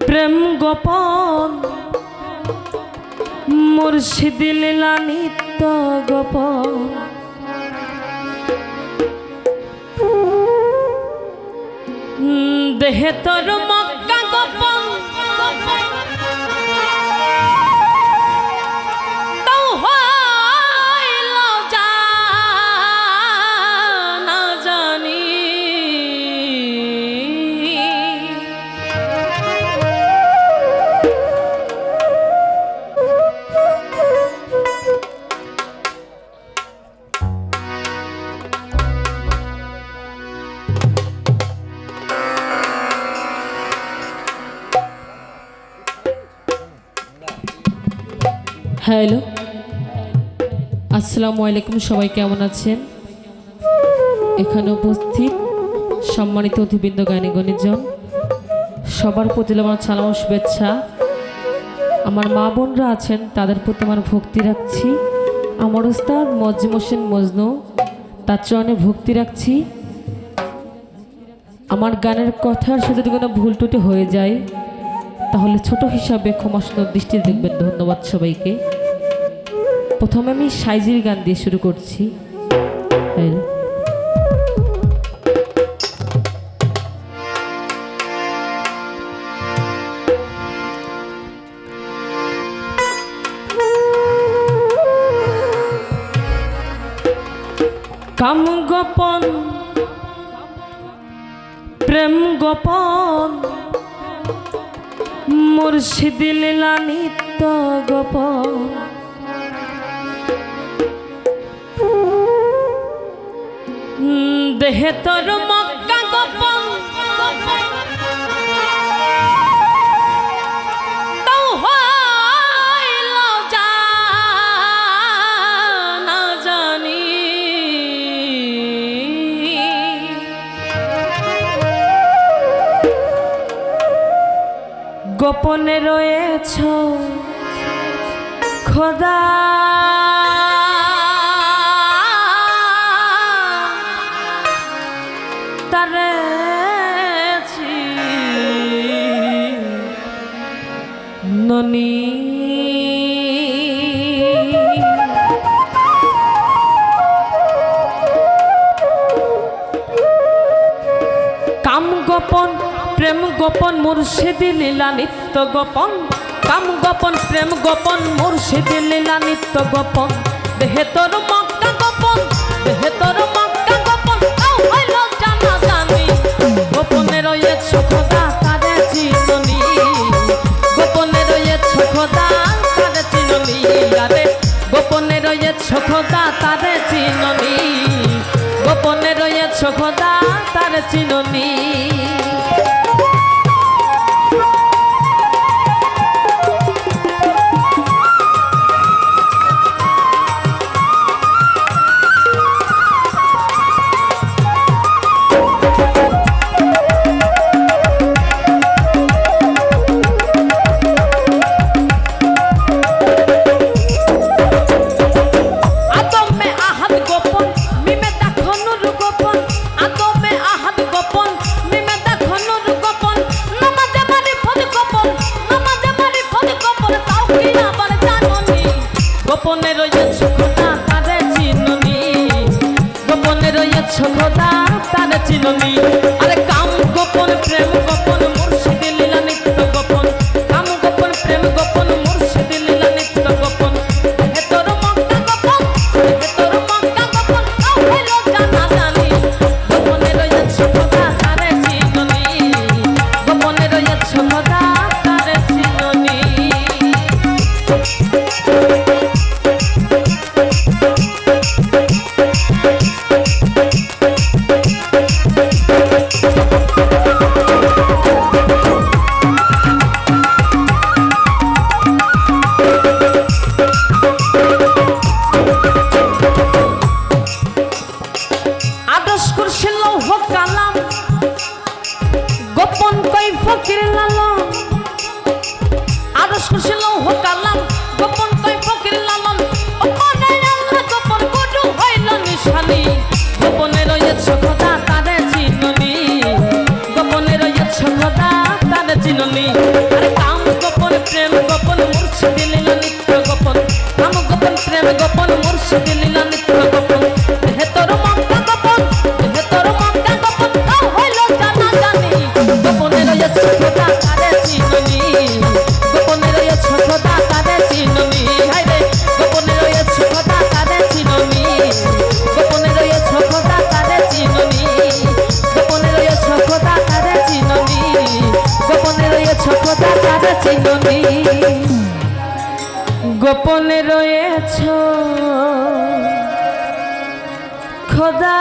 প্রেম গোপন মুর্শিদ লীলা নিত্য গোপন দেহে তোর মক্কা গোপন হ্যালো আসসালামু আলাইকুম সবাই কেমন আছেন এখানে উপস্থিত সম্মানিত অতিবৃন্দ জ্ঞানীগণজন সবার প্রতি আমার সালাম ও শুভেচ্ছা আমার মা বোনরা আছেন তাদের প্রতি আমার ভক্তি রাখছি আমার উস্তাদ মজ্জিম হোসেন মজনু তার চরণে ভক্তি রাখছি আমার গানের কথার সাথে যদি কোনো ভুল ত্রুটি হয়ে যায় তাহলে ছোট হিসাবে ক্ষমাসুন্দর দৃষ্টি দেখবেন ধন্যবাদ সবাইকে প্রথমে আমি সাইজির গান দিয়ে শুরু করছি কাম গোপন প্রেম গোপন মুর্শিদ লীলা নিত্য গোপন দেহে তোর মক্কা গোপন গোপনে রয়েছ খোদা তারে ননি কাম গোপন প্রেম গোপন মুর্শিদ লীলা নিত্য গোপন কাম গোপন প্রেম গোপন মুর্শিদ লীলা নিত্য গোপন দেহে তোর মক্কা গোপন দেহে তোর মক্কা গোপন হইল জানা জানি গোপনে রয়েছ খোদা তারে চিননি গোপনে রয়েছ খোদা তারে চিননি আরে গোপনে রয়েছ খোদা তারে চিননি গোপনে রয়েছ খোদা তারে চিননি গোপনে রয়েছ খোদা তারে চিননি গোপনে রয়েছ খোদা তারে চিননি আরে কাম গোপন প্রেম গোপন মুর্শিদ লীলা নিত্য গোপন কাম গোপন প্রেম গোপন মুর্শিদ লীলা নিত্য গোপন হে তোর মক্কা গোপন হে তোর মক্কা গোপন হইল জানা জানি গোপনে রয়েছ খোদা তারে চিননি গোপনে রয়েছ খোদা তারে চিননি গোপন কই ফকির লালন আরে কাম গোপন প্রেম গোপন মুর্শিদ লীলা নিত্য গোপন কাম গোপন প্রেম গোপন মুর্শিদ লীলা নিত্য গোপন দেহে তোর মঙ্গা গোপন দেহে তোর মঙ্গা গোপন তাও হইল জানা জানি গোপনে রয়েছে খোদা কারে চিননি গোপনে রয়েছে খোদা কারে চিননি হায়রে গোপনে রয়েছে খোদা কারে চিননি গোপনে রয়েছে খোদা কারে চিননি গোপনে রয়েছে খোদা কারে চিননি গোপনে রয়েছে খোদা কারে চিননি গোপনে রয়েছে খোদা